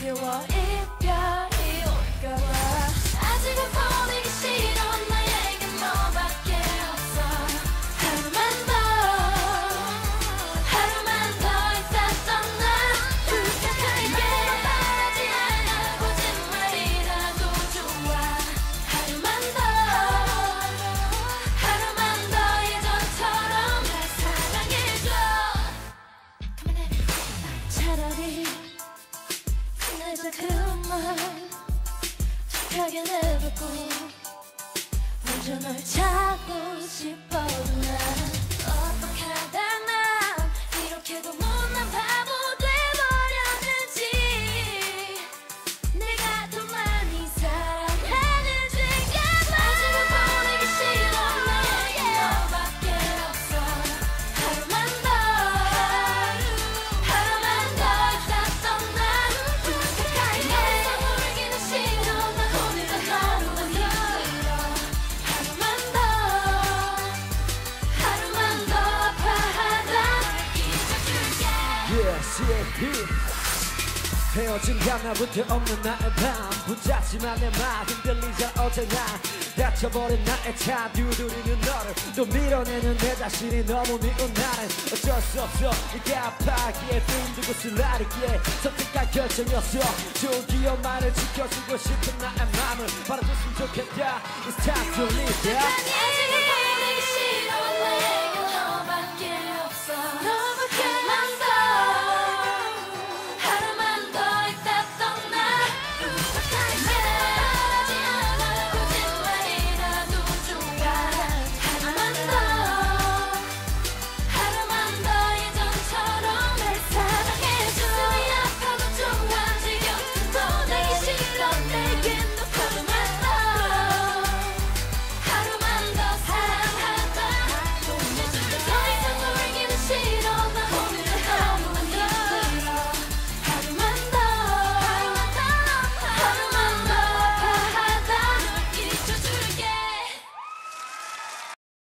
두려워 이별이 올까봐. 아직은 보내기 싫어. 나에겐 너밖에 없어. 하루만 더 있다 떠나. 불편하게 말하지 않아. 거짓말이라도 좋아. 하루만 더 예전처럼 날 사랑해줘. 차라리 그날의 그말 착하게 내뱉고 먼저 널 찾고 싶어도 난 어떡하다 난 이렇게도 못난 바보 돼버렸는지. 내가 더 많이 사랑하는지가 아직은 보내기 싫어. 나에겐 너밖에 없어. 하루만 더 있다 떠나. 불쾌하게 울기는 싫어. 난 오늘도 하루가 길어. 하루만 더 아파하다 잊어줄게. CAP 헤어진 하나부터 없는 나의 밤. 붙잡지만 내 말 흔들리자 어제 난 다쳐버린 나의 차 두드리는 너를 또 밀어내는 내 자신이 너무 미운 나는 어쩔 수 없어. 네가 아파하기에 또 힘들고 쓰라리기에 선택한 결정이었어. 좋은 기억만을 지켜주고 싶은 나의 맘을 바라줬으면 좋겠다. It's time to live.